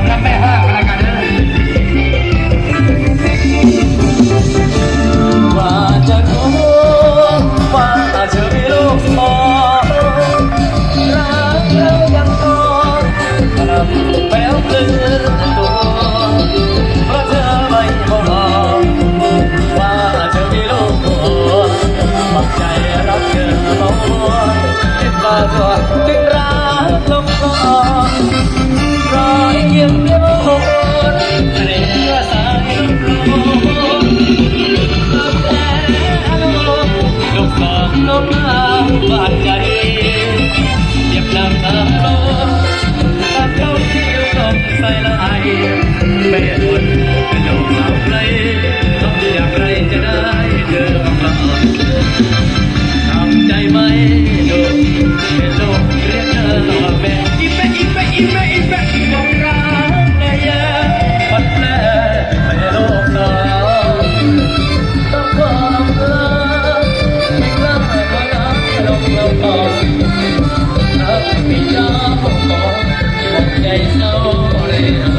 ำรับแม่ห้างกันละกันนะว่าจะรู้ว่าเธอมีลูกพอรักแล้วยังพอแป๊วปลื้มตัวเพราะเธอไม่บอกว่าเธอมีลูกพอปักใจรักเธอเมาคิดมาตัวถึงรักลงคอรอยยิ้มเลี้ยวโคนเรียกสายลมลูกสองน้องน้ำบาดใจเจ็บน้ำตาโลตาเขาที่อยู่ตรงใส่ละไอไม่หวนเป็นโลกเอาใครต้องอย่างไรจะได้เจอกับเราทำใจไหมดูเป็นโลกเรียกเธอว่าแม่อีแม่อีแม่อีแม่อีแม่บอกรักแน่ยาปัดแม่ไม่โลกเราต้องบอกลาไม่กล้าขอรักลงเราพอรักไม่ยอมบอกใจเศร้าเลย